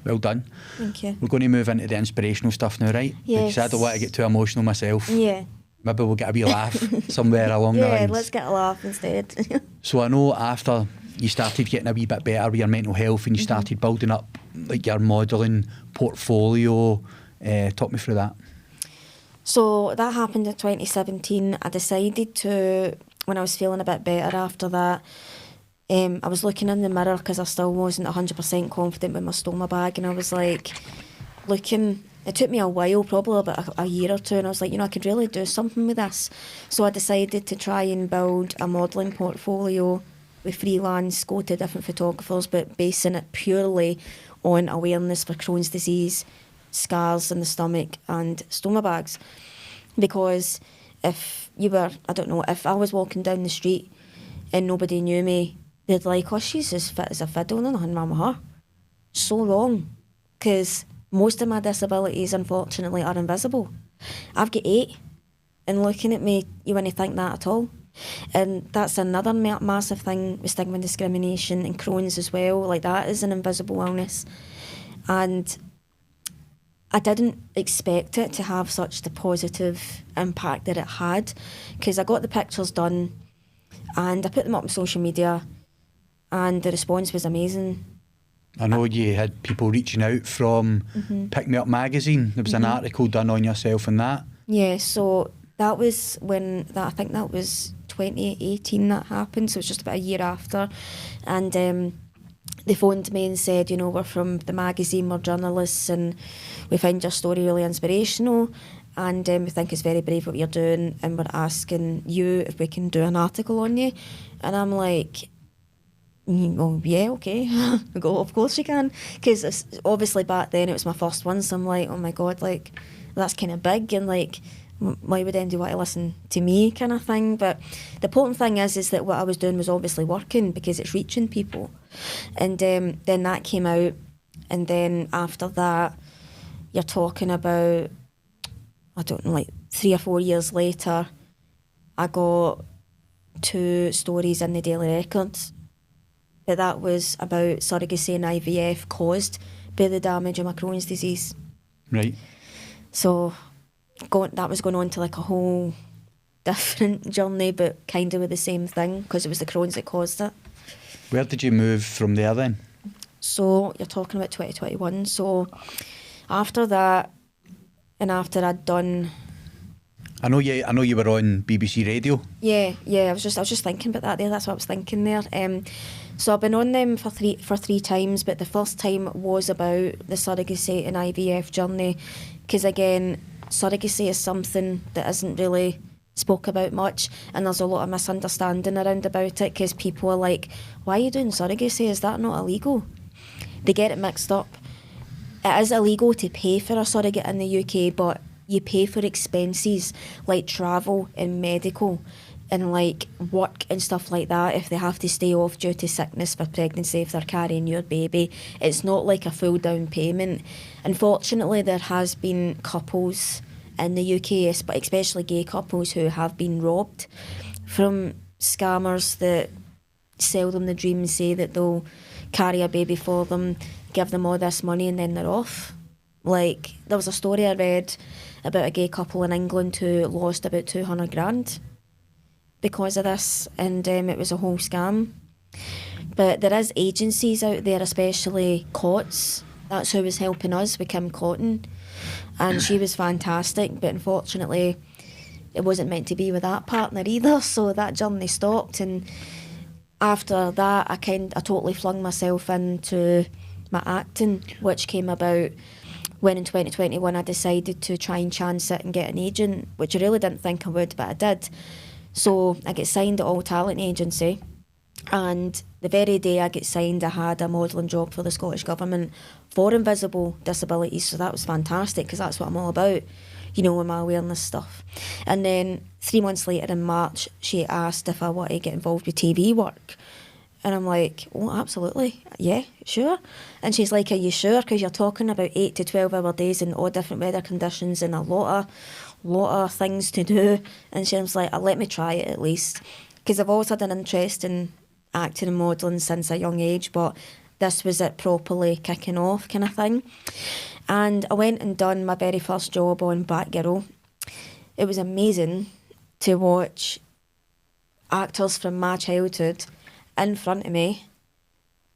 Speaker 1: well done.
Speaker 2: Thank you.
Speaker 1: We're going to move into the inspirational stuff now, right?
Speaker 2: Yes.
Speaker 1: Because I don't want to get too emotional myself.
Speaker 2: Yeah.
Speaker 1: maybe we'll get a wee laugh somewhere along the lines.
Speaker 2: Yeah, let's get a laugh instead.
Speaker 1: So I know after you started getting a wee bit better with your mental health and you started building up like your modelling portfolio, talk me through that.
Speaker 2: So that happened in 2017. I decided to, when I was feeling a bit better after that, I was looking in the mirror because I still wasn't 100% confident with my stoma bag, and I was like looking. It took me a while, probably about a year or two, and I was like, I could really do something with this. So I decided to try and build a modelling portfolio with freelance, go to different photographers, but basing it purely on awareness for Crohn's disease, scars in the stomach and stoma bags. Because if you were, I don't know, if I was walking down the street and nobody knew me, they'd like, oh, she's as fit as a fiddle, and nothing wrong with her. So wrong. Because most of my disabilities, unfortunately, are invisible. I've got 8, and looking at me, you wouldn't think that at all. And that's another massive thing with stigma and discrimination and Crohn's as well. Like, that is an invisible illness. And I didn't expect it to have such the positive impact that it had, because I got the pictures done and I put them up on social media, and the response was amazing.
Speaker 1: I know you had people reaching out from Pick Me Up magazine. There was an article done on yourself and that.
Speaker 2: Yeah, so that was I think that was 2018 that happened, so it was just about a year after. And they phoned me and said, we're from the magazine, we're journalists, and we find your story really inspirational, and we think it's very brave what you're doing, and we're asking you if we can do an article on you. And I'm like, oh, yeah, okay. I go, of course you can. Because obviously back then it was my first one, so I'm like, oh my God, like, that's kind of big, and like, why would anybody want to listen to me, kind of thing. But the important thing is that what I was doing was obviously working, because it's reaching people. And then that came out, and then after that, you're talking about, I don't know, like 3 or 4 years later, I got 2 stories in the Daily Record. But that was about surrogacy and IVF caused by the damage of my Crohn's disease.
Speaker 1: Right.
Speaker 2: So that was going on to like a whole different journey, but kind of with the same thing, because it was the Crohn's that caused it.
Speaker 1: Where did you move from there then?
Speaker 2: So you're talking about 2021. So after that, and after I'd done,
Speaker 1: I know you were on BBC Radio.
Speaker 2: Yeah. I was just thinking about that there. That's what I was thinking there. So I've been on them for three times, but the first time was about the surrogacy and IVF journey, because again, surrogacy is something that isn't really spoke about much, and there's a lot of misunderstanding around about it, because people are like, why are you doing surrogacy? Is that not illegal? They get it mixed up. It is illegal to pay for a surrogate in the UK, but you pay for expenses like travel and medical and like work and stuff like that if they have to stay off due to sickness for pregnancy, if they're carrying your baby. It's not like a full down payment. Unfortunately, there has been couples in the UK, especially gay couples, who have been robbed from scammers that sell them the dream, say that they'll carry a baby for them, give them all this money, and then they're off. Like, there was a story I read about a gay couple in England who lost about 200 grand because of this, and it was a whole scam. But there is agencies out there, especially COTS. That's who was helping us with Kim Cotton, and she was fantastic, but unfortunately it wasn't meant to be with that partner either, so that journey stopped. And after that, I totally flung myself into my acting, which came about when in 2021 I decided to try and chance it and get an agent, which I really didn't think I would, but I did. So I get signed at All Talent Agency, and the very day I get signed, I had a modelling job for the Scottish Government for invisible disabilities, so that was fantastic, because that's what I'm all about, with my awareness stuff. And then 3 months later in March, she asked if I wanted to get involved with TV work. And I'm like, oh, absolutely, yeah, sure. And she's like, are you sure? Because you're talking about 8 to 12 hour days in all different weather conditions and a lot of things to do. And she was like, let me try it at least. Because I've always had an interest in acting and modelling since a young age, but this was it properly kicking off, kind of thing. And I went and done my very first job on Batgirl. it was amazing to watch actors from my childhood in front of me,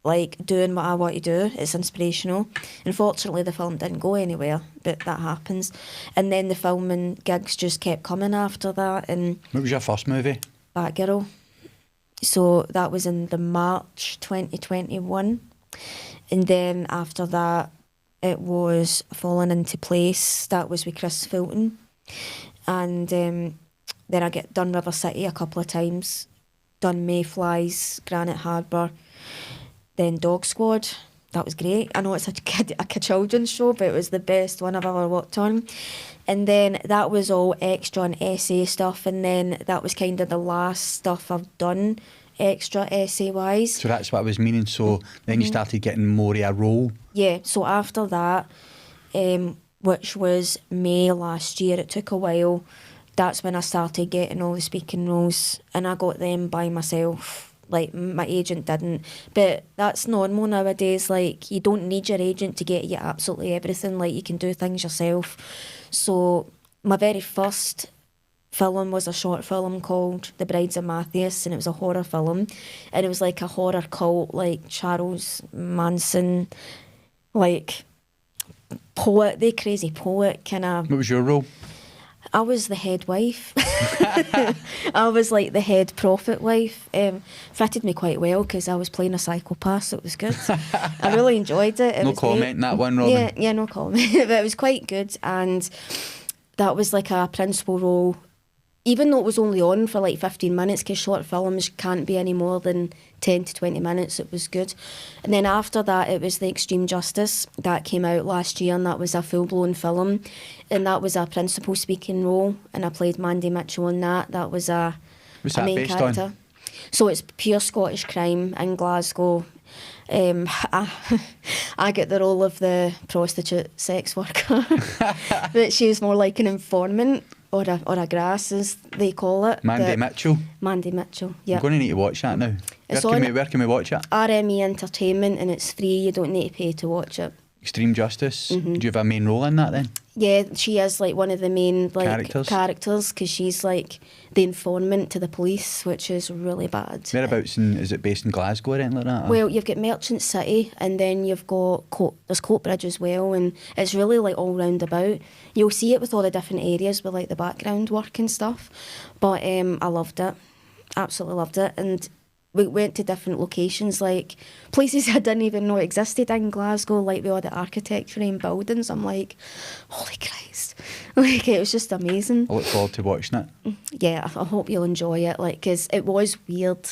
Speaker 2: like doing what I want to do. It's inspirational. Unfortunately, the film didn't go anywhere, but that happens. And then the filming gigs just kept coming after that. And
Speaker 1: what was your first movie?
Speaker 2: Batgirl. So that was in the March 2021. And then after that, it was Falling Into Place. That was with Chris Fulton. And then I get done River City a couple of times, done Mayflies, Granite Harbour, then Dog Squad. That was great. I know it's a children's show, but it was the best one I've ever worked on. And then that was all extra and essay stuff, and then that was kind of the last stuff I've done extra essay-wise.
Speaker 1: So that's what I was meaning. So then you started getting more of a role.
Speaker 2: Yeah, so after that, which was May last year, it took a while, that's when I started getting all the speaking roles, and I got them by myself. Like, my agent didn't. But that's normal nowadays. Like, you don't need your agent to get you absolutely everything. Like, you can do things yourself. So my very first film was a short film called The Brides of Matthias, and it was a horror film. And it was like a horror cult, like Charles Manson, like poet, the crazy poet kind of.
Speaker 1: What was your role?
Speaker 2: I was the head wife. I was like the head prophet wife. Fitted me quite well because I was playing a psychopath, so it was good. I really enjoyed it.
Speaker 1: No comment in that one, Robyn.
Speaker 2: Yeah, no comment. But it was quite good, and that was like a principal role. Even though it was only on for like 15 minutes, because short films can't be any more than 10 to 20 minutes, it was good. And then after that, it was The Extreme Justice. That came out last year, and that was a full-blown film. And that was a principal speaking role, and I played Mandy Mitchell in that. That was a main character. On? So it's pure Scottish crime in Glasgow. I get the role of the prostitute sex worker, but she was more like an informant. Or a grass, as they call it.
Speaker 1: Mandy Mitchell?
Speaker 2: Mandy Mitchell, yeah.
Speaker 1: I'm going to need to watch that now. Where can we watch it?
Speaker 2: RME Entertainment, and it's free. You don't need to pay to watch it.
Speaker 1: Extreme Justice? Do you have a main role in that then?
Speaker 2: Yeah, she is like one of the main characters, because she's like the informant to the police, which is really bad.
Speaker 1: Whereabouts is it based in Glasgow or anything like that?
Speaker 2: Well, you've got Merchant City, and then you've got there's Coatbridge as well, and it's really like all round about. You'll see it with all the different areas with like the background work and stuff. But I loved it, absolutely loved it, and we went to different locations, like places I didn't even know existed in Glasgow, like with all the architecture and buildings. I'm like, holy Christ. Like, it was just amazing.
Speaker 1: I look forward to watching it.
Speaker 2: Yeah, I hope you'll enjoy it, like, because it was weird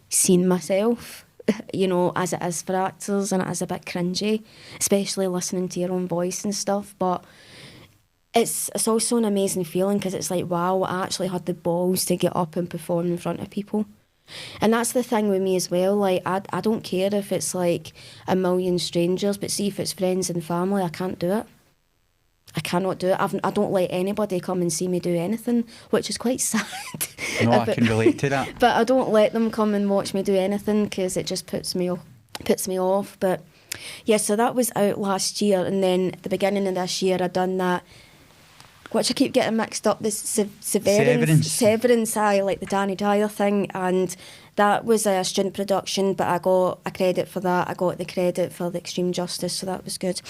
Speaker 2: seeing myself, you know, as it is for actors, and it is a bit cringy, especially listening to your own voice and stuff, but it's also an amazing feeling, because it's like, wow, I actually had the balls to get up and perform in front of people. And that's the thing with me as well, like, I don't care if it's like a million strangers, but see, if it's friends and family, I can't do it. I cannot do it. I don't let anybody come and see me do anything, which is quite sad.
Speaker 1: No, I can relate to that.
Speaker 2: But I don't let them come and watch me do anything, because it just puts me off. But yeah, so that was out last year, and then at the beginning of this year I done that, which I keep getting mixed up, this Severance, like the Danny Dyer thing, and that was a student production, but I got a credit for that. I got the credit for The Extreme Justice, so that was good.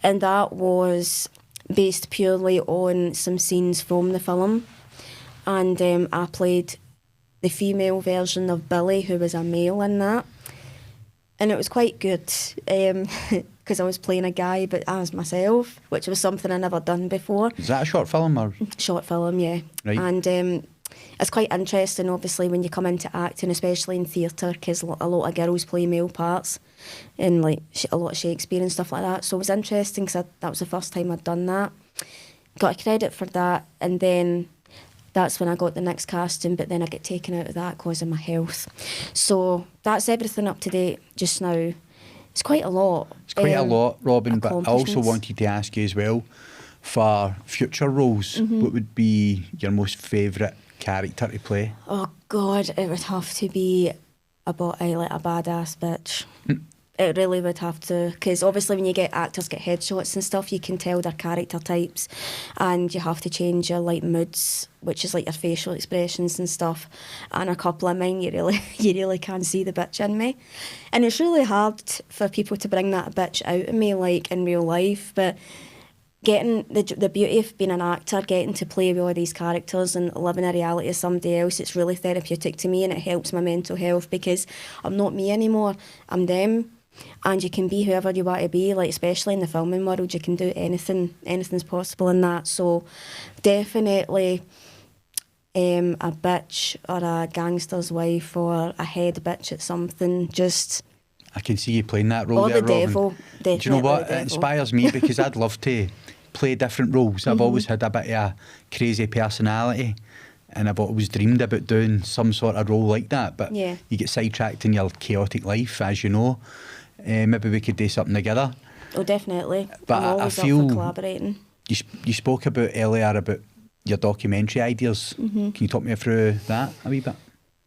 Speaker 2: And that was based purely on some scenes from the film, and I played the female version of Billy, who was a male in that, and it was quite good, because I was playing a guy, but as myself, which was something I never done before.
Speaker 1: Is that a short film? Or?
Speaker 2: Short film, yeah. Right. And it's quite interesting, obviously, when you come into acting, especially in theatre, because a lot of girls play male parts, and like a lot of Shakespeare and stuff like that. So it was interesting, because that was the first time I'd done that. Got a credit for that, and then that's when I got the next casting, but then I get taken out of that because of my health. So that's everything up to date just now. It's quite a lot.
Speaker 1: It's quite a lot, Robyn, but I also wanted to ask you as well, for future roles, what would be your most favourite character to play?
Speaker 2: Oh God, it would have to be like a badass bitch. It really would have to, because obviously when you get actors get headshots and stuff, you can tell their character types, and you have to change your like moods, which is like your facial expressions and stuff. And a couple of mine, you really can see the bitch in me, and it's really hard for people to bring that bitch out of me like in real life. But getting the beauty of being an actor, getting to play with all these characters and living a reality of somebody else, it's really therapeutic to me, and it helps my mental health because I'm not me anymore, I'm them. And you can be whoever you want to be, like especially in the filming world, you can do anything. Anything's possible in that. So definitely a bitch or a gangster's wife or a head bitch at something. Just
Speaker 1: I can see you playing that role
Speaker 2: or
Speaker 1: there,
Speaker 2: the
Speaker 1: Robyn.
Speaker 2: devil. Definitely.
Speaker 1: Do you know what?
Speaker 2: The
Speaker 1: It
Speaker 2: devil.
Speaker 1: inspires me because I'd love to play different roles. I've always had a bit of a crazy personality, and I've always dreamed about doing some sort of role like that. But
Speaker 2: Yeah.
Speaker 1: you get sidetracked in your chaotic life, as you know. Maybe we could do something together.
Speaker 2: Oh, definitely.
Speaker 1: But
Speaker 2: I'm
Speaker 1: I
Speaker 2: always up
Speaker 1: feel-
Speaker 2: for collaborating.
Speaker 1: You spoke about earlier about your documentary ideas. Can you talk me through that a wee bit?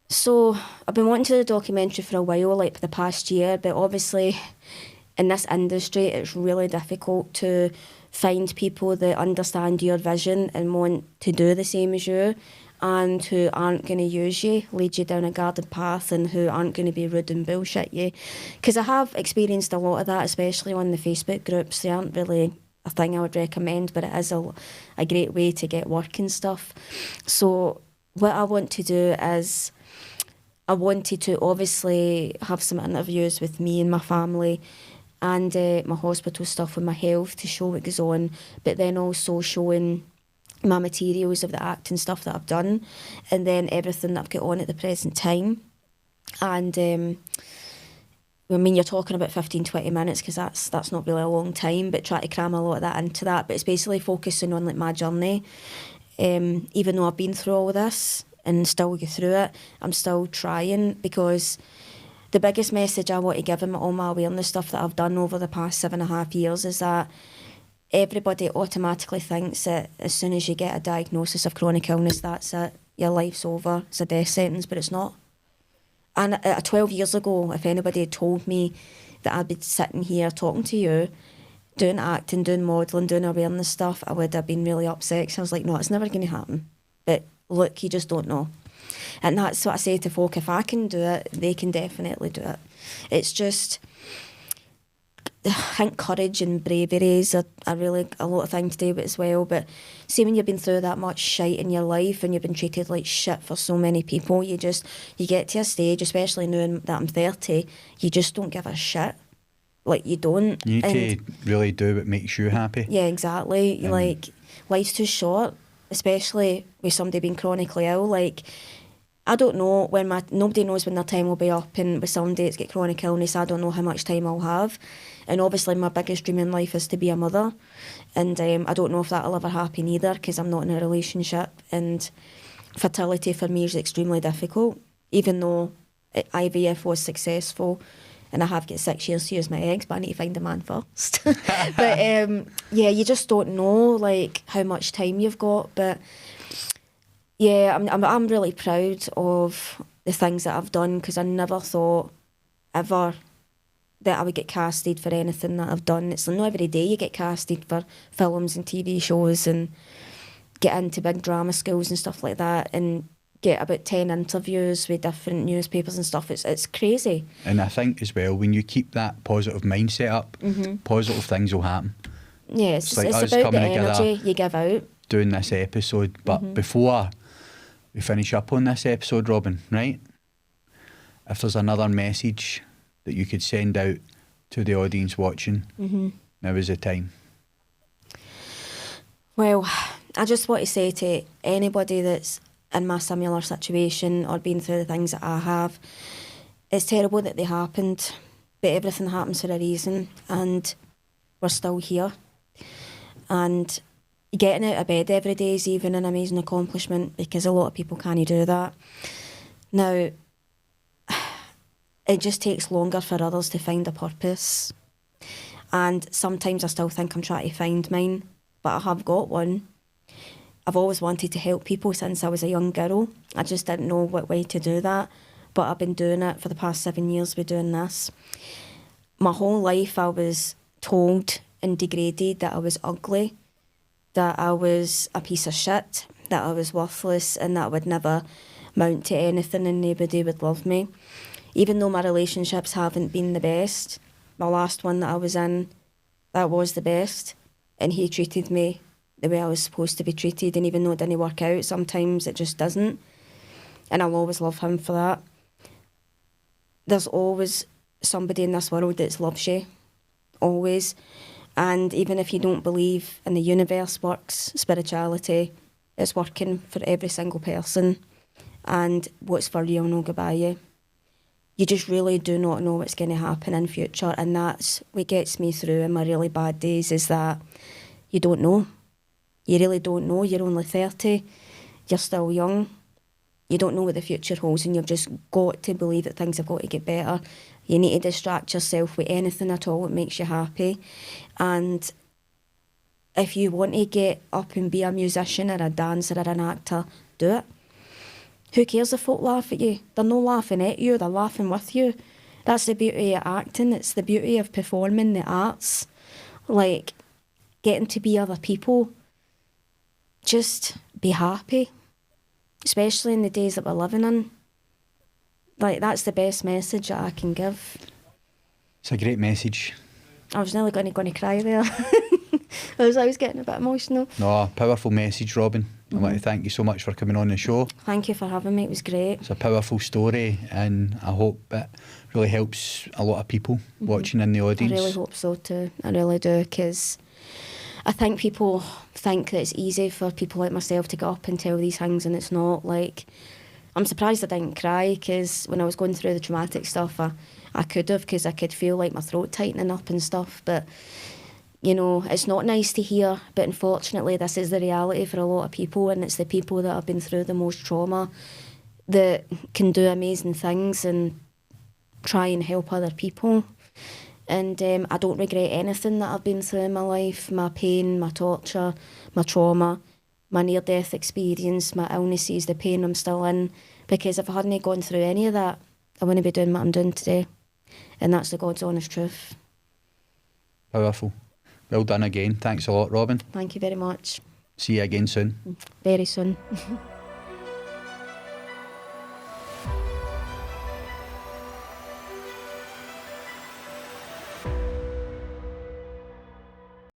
Speaker 2: So I've been wanting to do a documentary for a while, like the past year, but obviously in this industry it's really difficult to find people that understand your vision and want to do the same as you, and who aren't going to use you, lead you down a garden path, and who aren't going to be rude and bullshit you. Because I have experienced a lot of that, especially on the Facebook groups. They aren't really a thing I would recommend, but it is a great way to get work and stuff. So what I want to do is I wanted to obviously have some interviews with me and my family, and my hospital stuff with my health to show what goes on, but then also showing my materials of the acting stuff that I've done, and then everything that I've got on at the present time. And I mean, you're talking about 15-20 minutes because that's not really a long time, but try to cram a lot of that into that. But it's basically focusing on like my journey. Even though I've been through all this and still go through it, I'm still trying, because the biggest message I want to give in all my awareness stuff that I've done over the past 7.5 years is that everybody automatically thinks that as soon as you get a diagnosis of chronic illness, that's it, your life's over, it's a death sentence, but it's not. And 12 years ago, if anybody had told me that I'd be sitting here talking to you, doing acting, doing modelling, doing awareness stuff, I would have been really upset, because I was like, no, it's never going to happen. But look, you just don't know. And that's what I say to folk, if I can do it, they can definitely do it. It's just, I think courage and bravery is a really a lot of things to do with it as well. But see, when you've been through that much shite in your life and you've been treated like shit for so many people, you get to a stage, especially knowing that I'm 30, you just don't give a shit. Like, you don't.
Speaker 1: You need to really do what makes you happy.
Speaker 2: Yeah, exactly. Like, life's too short, especially with somebody being chronically ill. Like, I don't know nobody knows when their time will be up, and with somebody that's got chronic illness, I don't know how much time I'll have. And obviously my biggest dream in life is to be a mother, and I don't know if that'll ever happen either, because I'm not in a relationship, and fertility for me is extremely difficult, even though IVF was successful and I have got 6 years to use my eggs, but I need to find a man first. But yeah, you just don't know like how much time you've got. But yeah, I'm really proud of the things that I've done, because I never thought ever that I would get casted for anything that I've done. It's not every day you get casted for films and TV shows and get into big drama schools and stuff like that, and get about 10 interviews with different newspapers and stuff. It's crazy.
Speaker 1: And I think as well, when you keep that positive mindset up, positive things will happen.
Speaker 2: Yeah, it's
Speaker 1: like us
Speaker 2: about the
Speaker 1: coming together,
Speaker 2: energy you give out.
Speaker 1: doing this episode. But before we finish up on this episode, Robyn, right? If there's another message that you could send out to the audience watching, now is the time.
Speaker 2: Well, I just want to say to anybody that's in my similar situation or been through the things that I have, it's terrible that they happened, but everything happens for a reason, and we're still here. And getting out of bed every day is even an amazing accomplishment, because a lot of people can't do that. Now, it just takes longer for others to find a purpose. And sometimes I still think I'm trying to find mine, but I have got one. I've always wanted to help people since I was a young girl. I just didn't know what way to do that, but I've been doing it for the past 7 years. We're doing this. my whole life I was told and degraded that I was ugly, that I was a piece of shit, that I was worthless, and that I would never mount to anything and nobody would love me. Even though my relationships haven't been the best, my last one that I was in, that was the best, and he treated me the way I was supposed to be treated, and even though it didn't work out, sometimes it just doesn't, and I'll always love him for that. There's always somebody in this world that loves you, always, and even if you don't believe in the universe works, spirituality, it's working for every single person, and what's for you will not go by you. You just really do not know what's going to happen in future, and that's what gets me through in my really bad days, is that you don't know. You really don't know. You're only 30. You're still young. You don't know what the future holds, and you've just got to believe that things have got to get better. You need to distract yourself with anything at all that makes you happy. And if you want to get up and be a musician or a dancer or an actor, do it. Who cares if folk laugh at you? They're not laughing at you, they're laughing with you. That's the beauty of acting. It's the beauty of performing the arts. Like, getting to be other people. Just be happy. Especially in the days that we're living in. Like, that's the best message that I can give.
Speaker 1: It's a great message.
Speaker 2: I was nearly going to cry there. I was getting a bit emotional.
Speaker 1: No, powerful message, Robyn. I want to thank you so much for coming on the show.
Speaker 2: Thank you for having me, it was great.
Speaker 1: It's a powerful story, and I hope it really helps a lot of people watching in the audience.
Speaker 2: I really hope so too, I really do, because I think people think that it's easy for people like myself to get up and tell these things, and it's not. Like, I'm surprised I didn't cry, because when I was going through the traumatic stuff, I could have, because I could feel like my throat tightening up and stuff, but you know, it's not nice to hear, but unfortunately this is the reality for a lot of people, and it's the people that have been through the most trauma that can do amazing things and try and help other people. And I don't regret anything that I've been through in my life, my pain, my torture, my trauma, my near-death experience, my illnesses, the pain I'm still in, because if I hadn't gone through any of that, I wouldn't be doing what I'm doing today, and that's the God's honest truth.
Speaker 1: Powerful. Well done again. Thanks a lot, Robyn.
Speaker 2: Thank you very much.
Speaker 1: See you again soon.
Speaker 2: Very soon.